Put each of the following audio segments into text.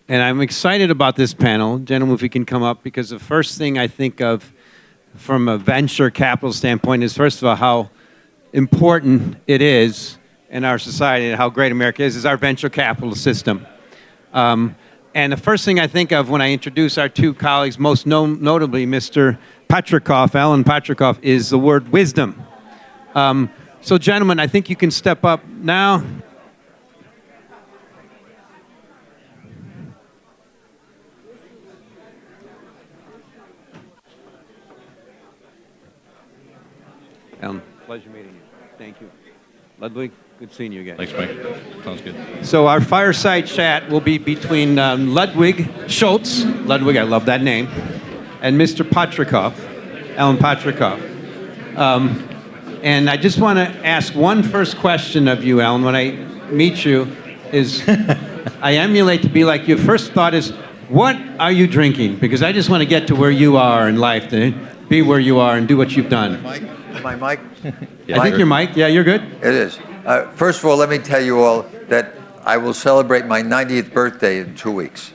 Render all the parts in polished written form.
And I'm excited about this panel. Gentlemen, if we can come up, because the first thing I think of from a venture capital standpoint is, first of all, how important it is in our society and how great America is our venture capital system. And the first thing I think of when I introduce our two colleagues, most notably Mr. Patricof, Alan Patricof, is the word wisdom. So gentlemen, I think you can step up now. Alan, pleasure meeting you. Thank you. Ludwig, good seeing you again. Thanks, Mike. Sounds good. So our fireside chat will be between Ludwig Schulze, Ludwig, I love that name, and Mr. Patricof, Alan Patricof. And I just want to ask one first question of you, Alan, when I meet you, is I emulate to be like you. First thought is, what are you drinking? Because I just want to get to where you are in life, to be where you are and do what you've done. My mic? Yeah, I think your mic. Yeah, you're good. It is. First of all, let me tell you all that I will celebrate my 90th birthday in 2 weeks.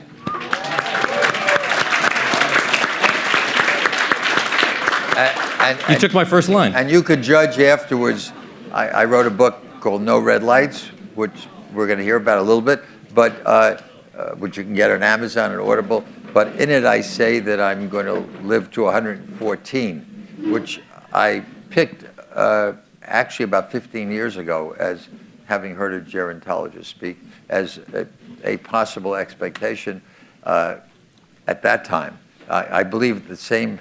You took my first line. And you could judge afterwards. I wrote a book called No Red Lights, which we're going to hear about a little bit, but which you can get on Amazon and Audible. But in it, I say that I'm going to live to 114, which I picked actually about 15 years ago as having heard a gerontologist speak as a possible expectation at that time. I believe the same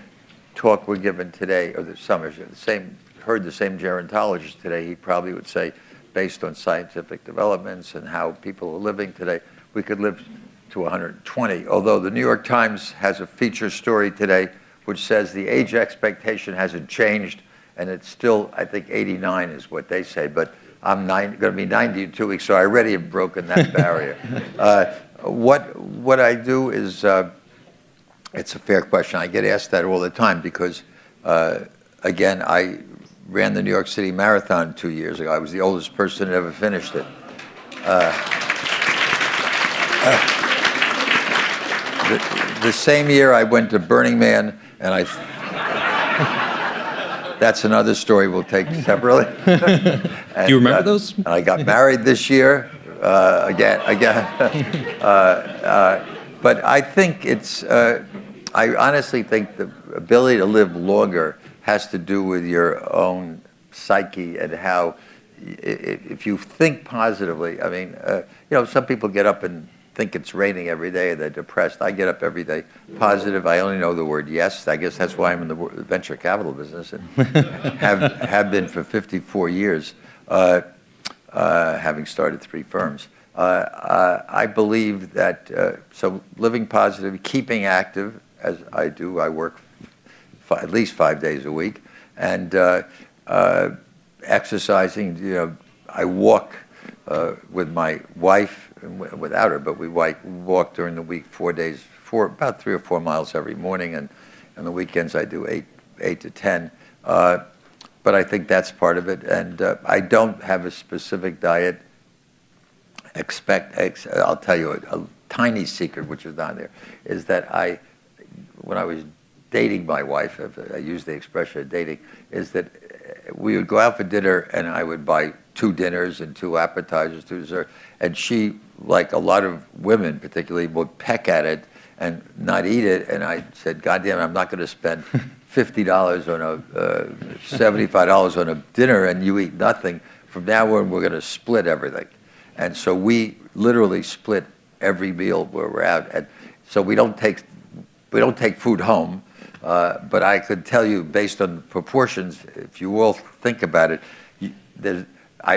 talk we're given today, or heard the same gerontologist today, he probably would say, based on scientific developments and how people are living today, we could live to 120. Although the New York Times has a feature story today which says the age expectation hasn't changed, and it's still, I think, 89 is what they say, but I'm going to be 90 in 2 weeks, so I already have broken that barrier. What I do is, it's a fair question. I get asked that all the time because, again, I ran the New York City Marathon 2 years ago. I was the oldest person that ever finished it. The same year I went to Burning Man, and that's another story we'll take separately. Do you remember those? And I got married this year, again. But I think I honestly think the ability to live longer has to do with your own psyche and how, if you think positively, I mean, some people get up and think it's raining every day and they're depressed. I get up every day positive. I only know the word yes. I guess that's why I'm in the venture capital business and have been for 54 years, having started 3 firms. I believe that, so living positive, keeping active, as I do, I work at least 5 days a week, and exercising, I walk with my wife, without her, but we walk during the week 4 days, about 3 or 4 miles every morning, and on the weekends I do 8 to 10. But I think that's part of it, and I don't have a specific diet. I'll tell you a tiny secret, which is not there, is that when I was dating my wife, if I use the expression of dating, is that we would go out for dinner and I would buy 2 dinners and 2 appetizers, 2 dessert, and she, like a lot of women particularly, would peck at it and not eat it, and I said, God damn it, I'm not going to spend $50 on $75 on a dinner and you eat nothing. From now on, we're going to split everything. And so we literally split every meal where we're out. And so we don't take food home, but I could tell you, based on proportions, if you all think about it,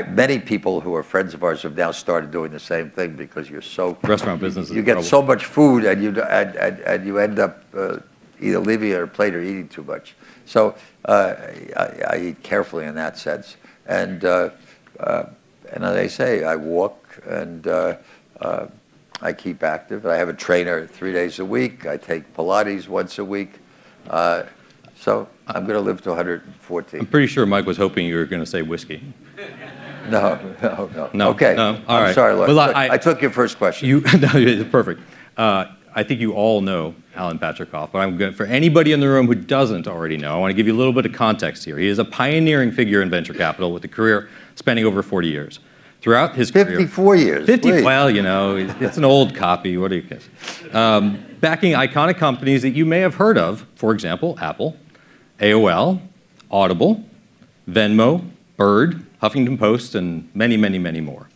many people who are friends of ours have now started doing the same thing because you're so restaurant business. You get so much food, and you end up either leaving it on a plate or eating too much. So I eat carefully in that sense, and as I say, I walk and I keep active. I have a trainer 3 days a week. I take Pilates once a week. So I'm going to live to 114. I'm pretty sure Mike was hoping you were going to say whiskey. No. No. Okay. No. All right. I'm sorry, Lloyd. Well, I took your first question. No, perfect. I think you all know Alan Patricof, but for anybody in the room who doesn't already know, I want to give you a little bit of context here. He is a pioneering figure in venture capital with a career spanning over 40 years. Throughout his 54 years. 50, please. well, you know, it's an old copy. What do you guess? Backing iconic companies that you may have heard of, for example, Apple, AOL, Audible, Venmo, Bird, Huffington Post, and many, many, many more.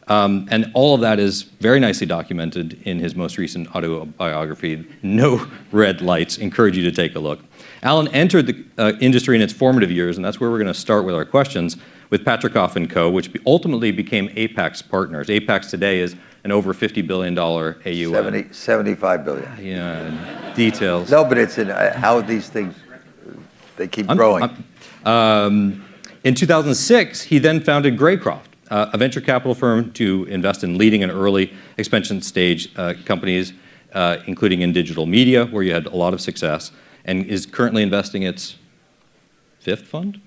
And all of that is very nicely documented in his most recent autobiography, No Red Lights. Encourage you to take a look. Alan entered the industry in its formative years, and that's where we're going to start with our questions, with Patricof & Co., which ultimately became Apax Partners. Apax today is an over $50 billion AUM. 75 billion. Yeah, details. No, but it's in how these things, they keep growing. In 2006, he then founded Greycroft, a venture capital firm to invest in leading and early expansion stage companies, including in digital media, where you had a lot of success, and is currently investing its 5th fund?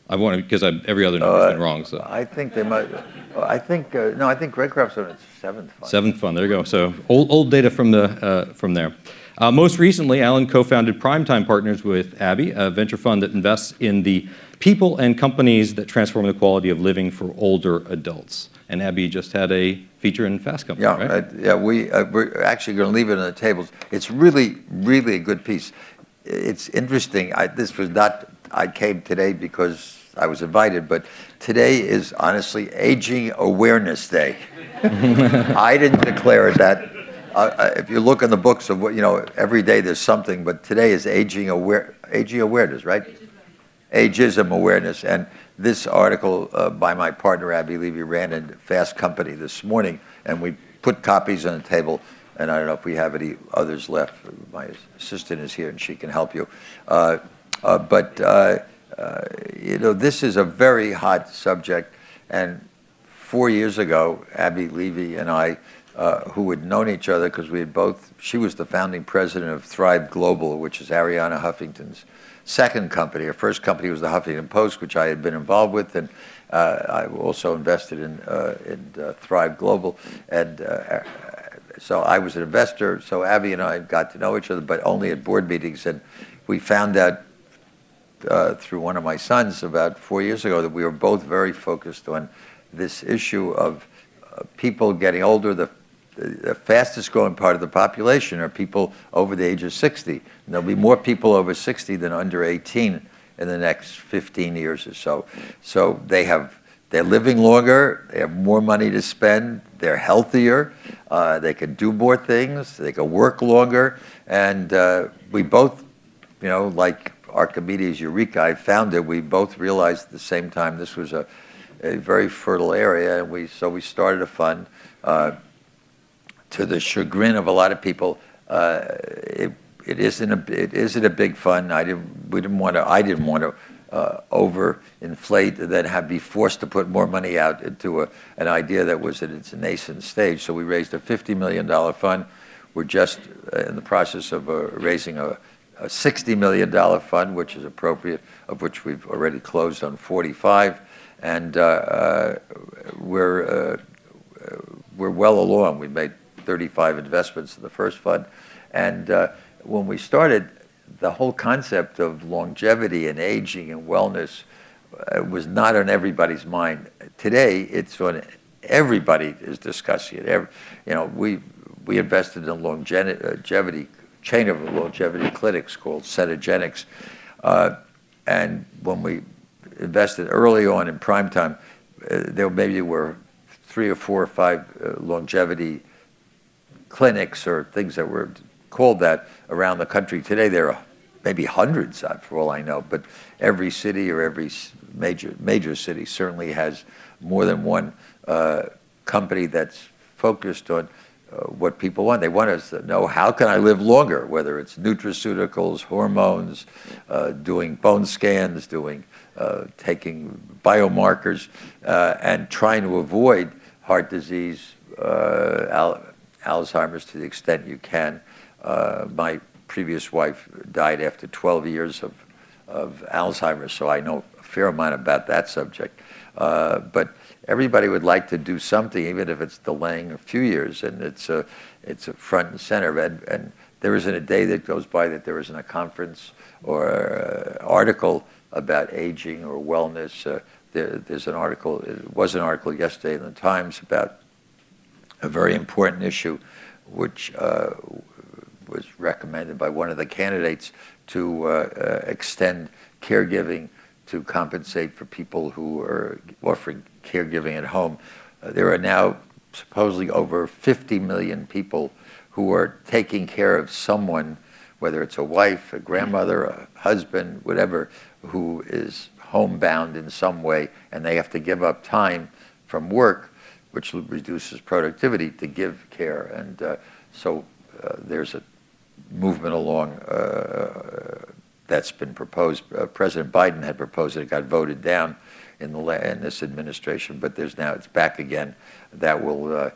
I want to, because every other number's been wrong. So I think they might. I think no. I think Greycroft's on its 7th fund. 7th fund. There you go. So old data from there. Most recently, Alan co-founded Primetime Partners with Abby, a venture fund that invests in the people and companies that transform the quality of living for older adults. And Abby just had a feature in Fast Company, right? Yeah. We're actually going to leave it on the tables. It's really, really a good piece. It's interesting. This was not. I came today because I was invited, but today is honestly Aging Awareness Day. I didn't declare it that. If you look in the books of what, every day there's something, but today is aging awareness, right? Ageism awareness. And this article by my partner, Abby Levy, ran in Fast Company this morning, and we put copies on the table, and I don't know if we have any others left. My assistant is here, and she can help you. This is a very hot subject, and 4 years ago, Abby Levy and I, who had known each other because she was the founding president of Thrive Global, which is Arianna Huffington's second company. Her first company was the Huffington Post, which I had been involved with, and I also invested in Thrive Global. And so I was an investor, so Abby and I got to know each other, but only at board meetings, and we found out through one of my sons about 4 years ago that we were both very focused on this issue of people getting older. The fastest growing part of the population are people over the age of 60. And there'll be more people over 60 than under 18 in the next 15 years or so. So they're living longer, they have more money to spend, they're healthier, they can do more things, they can work longer, and we both, like Archimedes' Eureka, I found it, we both realized at the same time this was a very fertile area, and so we started a fund. To the chagrin of a lot of people, it isn't a big fund. I didn't want to overinflate and then be forced to put more money out into an idea that was at its nascent stage. So we raised a $50 million fund. We're just in the process of raising a $60 million fund, which is appropriate, of which we've already closed on 45, and we're well along. We made 35 investments in the first fund, and when we started, the whole concept of longevity and aging and wellness was not on everybody's mind. Today, it's on everybody is discussing it. We invested in a longevity chain of longevity clinics called Centogenics, and when we invested early on in Primetime, there maybe were 3 or 4 or 5 longevity clinics or things that were called that around the country. Today there are maybe hundreds, for all I know, but every city or every major city certainly has more than one company that's focused on what people want. They want us to know, how can I live longer, whether it's nutraceuticals, hormones, doing bone scans, taking biomarkers, and trying to avoid heart disease, Alzheimer's to the extent you can. My previous wife died after 12 years of Alzheimer's, so I know fair amount about that subject. But everybody would like to do something, even if it's delaying a few years, and it's a front and center. And there isn't a day that goes by that there isn't a conference or article about aging or wellness. There's an article, it was an article yesterday in the Times about a very important issue, which was recommended by one of the candidates to extend caregiving to compensate for people who are offering caregiving at home. There are now supposedly over 50 million people who are taking care of someone, whether it's a wife, a grandmother, a husband, whatever, who is homebound in some way, and they have to give up time from work, which reduces productivity, to give care. And so there's a movement along that's been proposed. President Biden had proposed it. It got voted down in this administration, but it's back again. That will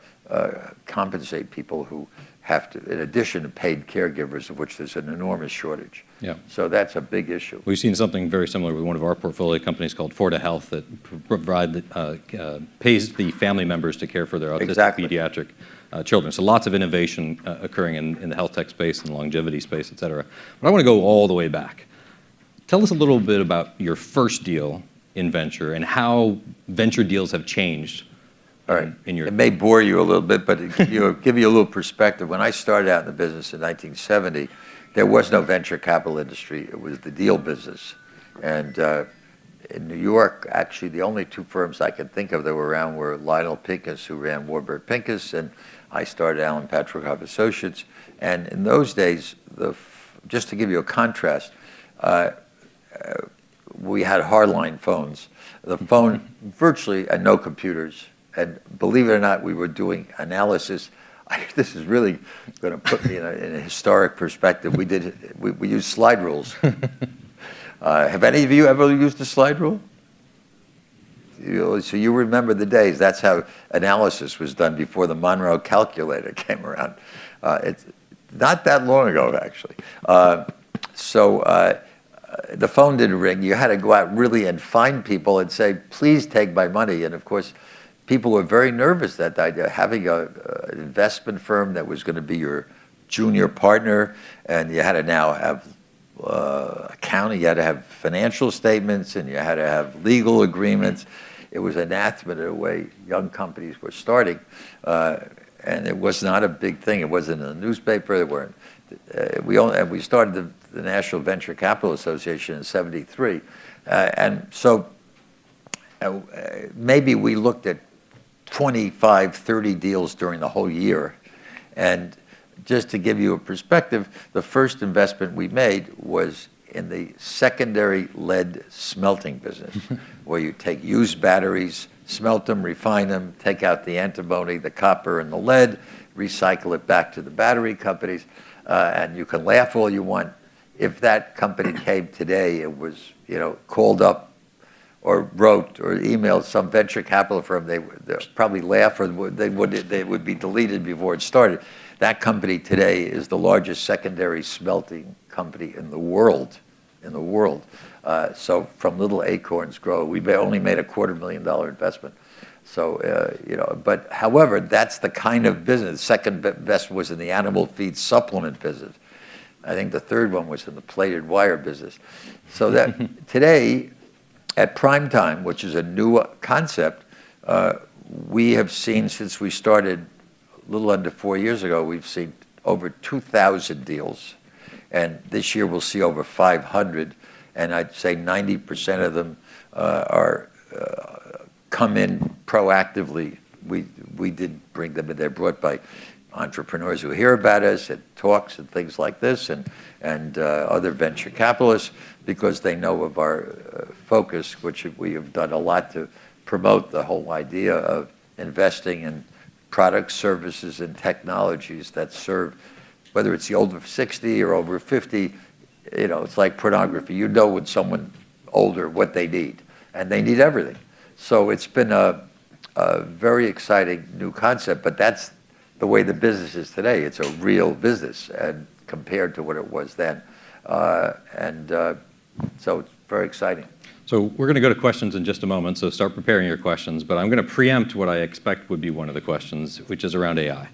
compensate people who have to, in addition to paid caregivers, of which there's an enormous shortage. Yeah. So that's a big issue. We've seen something very similar with one of our portfolio companies called Forta Health that pays the family members to care for their autistic pediatric children. So lots of innovation occurring in the health tech space and longevity space, et cetera. But I want to go all the way back. Tell us a little bit about your first deal in venture and how venture deals have changed. All right. It may bore you a little bit, but give you a little perspective. When I started out in the business in 1970, there was no venture capital industry. It was the deal business. And in New York, actually, the only two firms I could think of that were around were Lionel Pincus, who ran Warburg Pincus, and I started Alan Patricof Associates. And in those days, just to give you a contrast, we had hardline phones. The phone virtually, and no computers. And believe it or not, we were doing analysis. This is really going to put me in a historic perspective. We used slide rules. Have any of you ever used a slide rule? So you remember the days. That's how analysis was done before the Monroe calculator came around. It's not that long ago, actually. The phone didn't ring. You had to go out really and find people and say, please take my money. And of course, people were very nervous that idea, having an investment firm that was going to be your junior partner, and you had to now have accounting, you had to have financial statements, and you had to have legal agreements. It was anathema the way young companies were starting, and it was not a big thing. It wasn't in the newspaper. There weren't. We started the National Venture Capital Association in '73, and so maybe we looked at 25, 30 deals during the whole year. And just to give you a perspective, the first investment we made was in the secondary lead smelting business, where you take used batteries, smelt them, refine them, take out the antimony, the copper, and the lead, recycle it back to the battery companies, and you can laugh all you want. If that company came today, it was called up or wrote or emailed some venture capital firm, they'd probably laugh, or they would be deleted before it started. That company today is the largest secondary smelting company in the world. So from little acorns grow. We only made a $250,000 investment. So but however, that's the kind of business. The second best was in the animal feed supplement business. I think the third one was in the plated wire business. So that today, at Primetime, which is a new concept, we have seen, since we started a little under 4 years ago, we've seen over 2,000 deals. And this year we'll see over 500. And I'd say 90% of them come in proactively. We did bring them in. They're brought by entrepreneurs who hear about us at talks and things like this, and other venture capitalists, because they know of our focus, which we have done a lot to promote the whole idea of investing in products, services, and technologies that serve, whether it's the over 60 or over 50, it's like pornography. You know when someone older what they need, and they need everything. So it's been a very exciting new concept, but that's the way the business is today. It's a real business, and compared to what it was then. So it's very exciting. So we're going to go to questions in just a moment, so start preparing your questions. But I'm going to preempt what I expect would be one of the questions, which is around AI.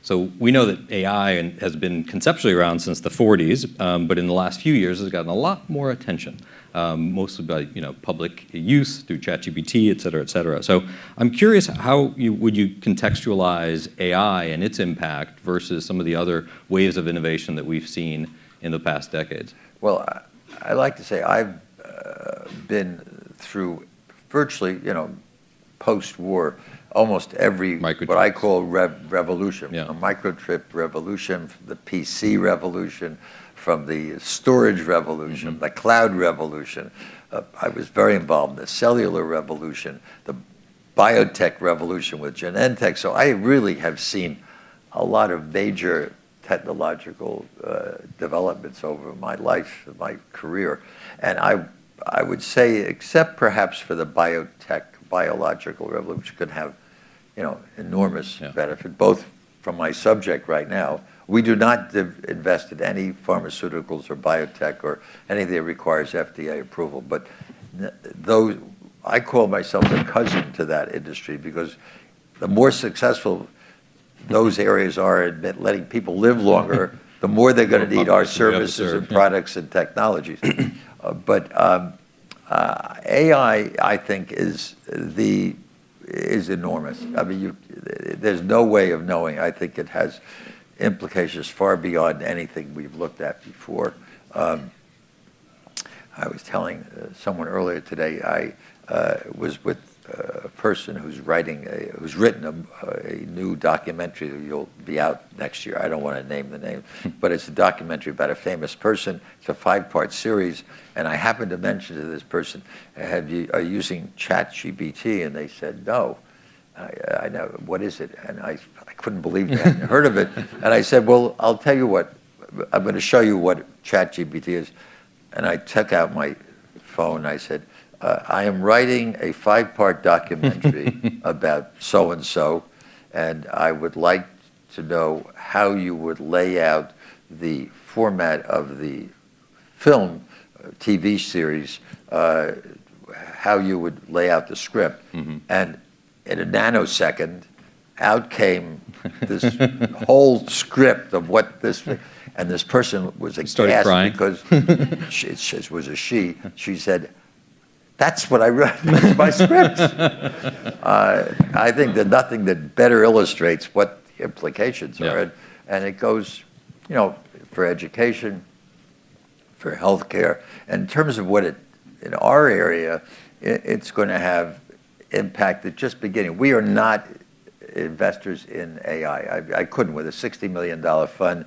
So we know that AI has been conceptually around since the 40s, but in the last few years has gotten a lot more attention, mostly by public use through ChatGPT, et cetera, et cetera. So I'm curious, how would you contextualize AI and its impact versus some of the other waves of innovation that we've seen in the past decades? Well, I like to say I've been through virtually, post-war, almost every what I call revolution, a microchip revolution, the PC revolution, from the storage revolution, the cloud revolution. I was very involved in the cellular revolution, the biotech revolution with Genentech. So I really have seen a lot of major technological developments over my life, my career. And I would say, except perhaps for the biological revolution, which could have enormous benefit, both from my subject right now. We do not invest in any pharmaceuticals or biotech or anything that requires FDA approval. But those, I call myself a cousin to that industry, because the more successful those areas are in letting people live longer, the more they're going to need our services and products and technologies. But AI, I think, is enormous. I mean, there's no way of knowing. I think it has implications far beyond anything we've looked at before. I was telling someone earlier today, I was with a person who's written a new documentary that will be out next year. I don't want to name the name, but it's a documentary about a famous person. It's a 5-part series, and I happened to mention to this person, are you using ChatGPT? And they said, no. I know, what is it? And I couldn't believe they hadn't heard of it. And I said, well, I'll tell you what, I'm going to show you what ChatGPT is. And I took out my phone and I said, I am writing a 5-part documentary about so-and-so, and I would like to know how you would lay out the format of the film, TV series, how you would lay out the script. And in a nanosecond, out came this whole script of what this, and this person was aghast because it was a she. She said, that's what I read. That's my script. I think that nothing that better illustrates what the implications are. And it goes, for education, for healthcare. And in terms of what in our area, it's going to have impact at just beginning. We are not investors in AI. I couldn't with a $60 million fund.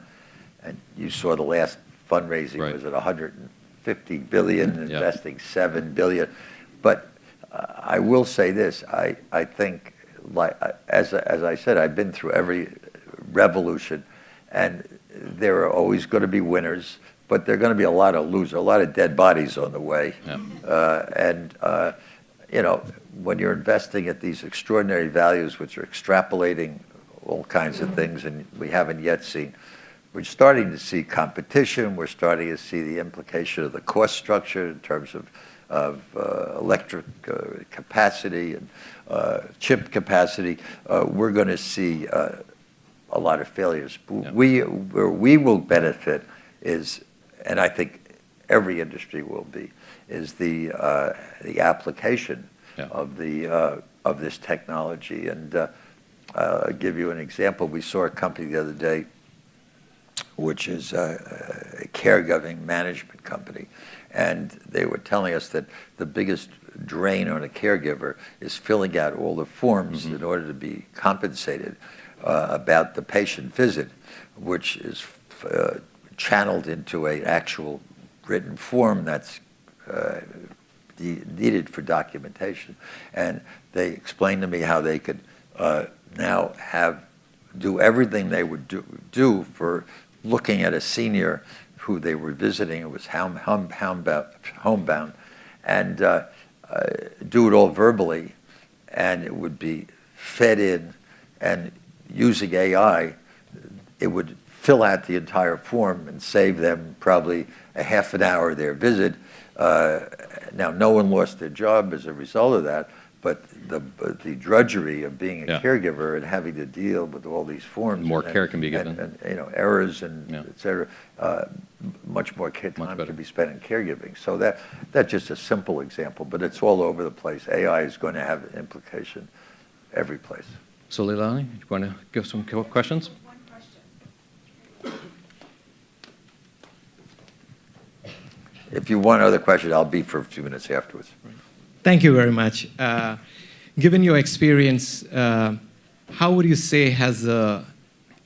And you saw the last fundraising was at 150 billion, investing 7 billion. But I will say this, I think, as I said, I've been through every revolution, and there are always going to be winners, but there are going to be a lot of losers, a lot of dead bodies on the way. When you're investing at these extraordinary values, which are extrapolating all kinds of things, and we haven't yet seen, we're starting to see competition. We're starting to see the implication of the cost structure in terms of electric capacity and chip capacity. We're going to see a lot of failures. Where we will benefit is, and I think every industry will be, is the application of this technology. And I'll give you an example. We saw a company the other day, which is a caregiving management company. And they were telling us that the biggest drain on a caregiver is filling out all the forms in order to be compensated about the patient visit, which is channeled into an actual written form that's needed for documentation. And they explained to me how they could now do everything they would do for looking at a senior who they were visiting, who was homebound, and do it all verbally, and it would be fed in, and using AI, it would fill out the entire form and save them probably a half an hour of their visit. Now, no one lost their job as a result of that, but the drudgery of being a caregiver and having to deal with all these forms. More care can be given. And errors and et cetera. Much more time can be spent in caregiving. So that's just a simple example, but it's all over the place. AI is going to have an implication every place. So Leilani, you want to give some questions? One question. If you want other questions, I'll be for a few minutes afterwards. Thank you very much. Given your experience, how would you say has the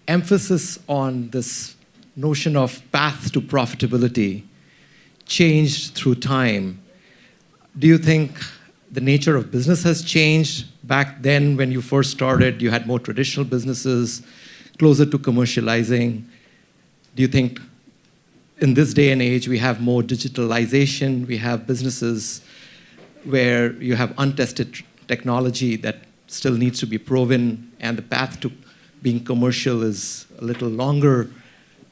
emphasis on this notion of path to profitability changed through time? Do you think the nature of business has changed? Back then, when you first started, you had more traditional businesses, closer to commercializing. Do you think in this day and age, we have more digitalization, we have businesses where you have untested technology that still needs to be proven, and the path to being commercial is a little longer?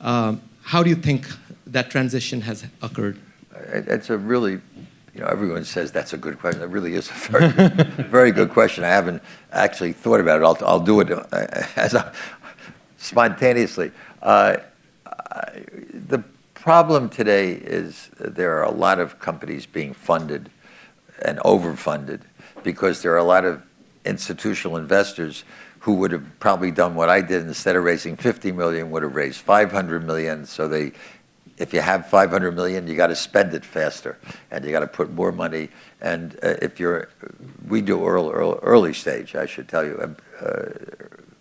How do you think that transition has occurred? It's a really, everyone says that's a good question. It really is a very good question. I haven't actually thought about it. I'll do it spontaneously. The problem today is there are a lot of companies being funded and overfunded because there are a lot of institutional investors who would have probably done what I did. Instead of raising 50 million, would have raised 500 million. So if you have 500 million, you got to spend it faster, and you got to put more money. And we do early stage, I should tell you,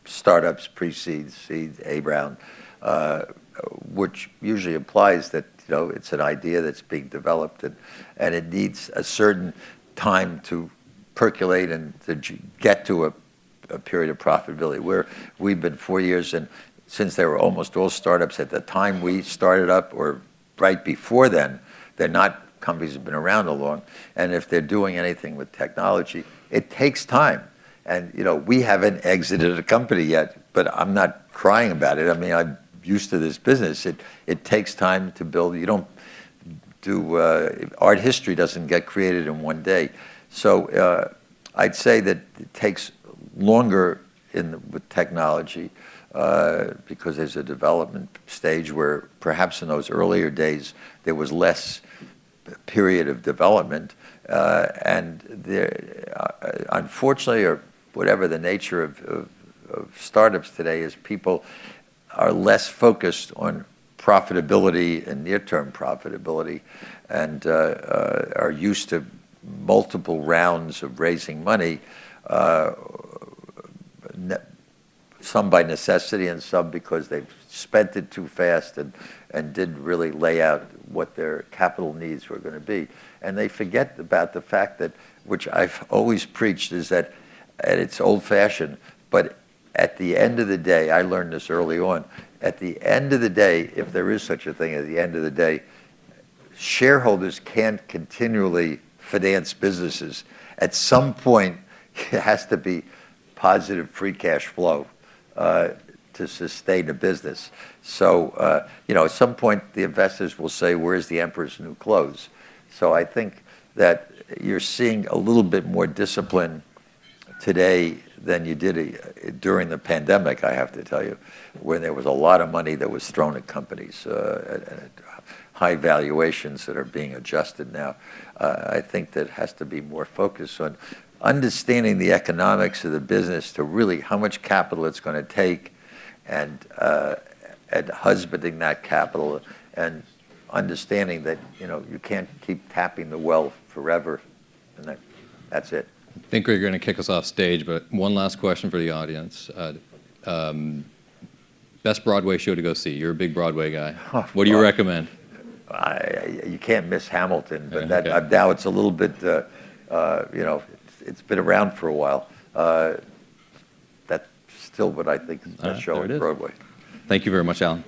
startups, pre-seed, seed, A round, which usually implies that it's an idea that's being developed, and it needs a certain time to percolate and to get to a period of profitability. Where we've been 4 years, and since they were almost all startups at the time we started up, or right before then, they're not companies that have been around a long. And if they're doing anything with technology, it takes time. And we haven't exited a company yet, but I'm not crying about it. I mean, I'm used to this business. It takes time to build. You don't do art history doesn't get created in one day. So I'd say that it takes longer with technology because there's a development stage where perhaps in those earlier days there was less period of development, and there, unfortunately, or whatever the nature of startups today is, people are less focused on profitability and near-term profitability, and are used to multiple rounds of raising money, some by necessity and some because they've spent it too fast and didn't really lay out what their capital needs were going to be. And they forget about the fact that, which I've always preached, is that, and it's old-fashioned, but at the end of the day, I learned this early on, at the end of the day, if there is such a thing at the end of the day, shareholders can't continually finance businesses. At some point, it has to be positive free cash flow to sustain a business. So, at some point, the investors will say, where's the emperor's new clothes? So I think that you're seeing a little bit more discipline today than you did during the pandemic, I have to tell you, when there was a lot of money that was thrown at companies, at high valuations that are being adjusted now. I think that has to be more focused on understanding the economics of the business, to really how much capital it's going to take, and husbanding that capital, and understanding that you can't keep tapping the well forever, and that's it. I think we're going to kick us off stage, but one last question for the audience. Best Broadway show to go see. You're a big Broadway guy. What do you recommend? You can't miss Hamilton, but now it's a little bit, it's been around for a while. That's still what I think is the best show on Broadway. Thank you very much, Alan.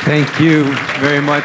Thank you very much.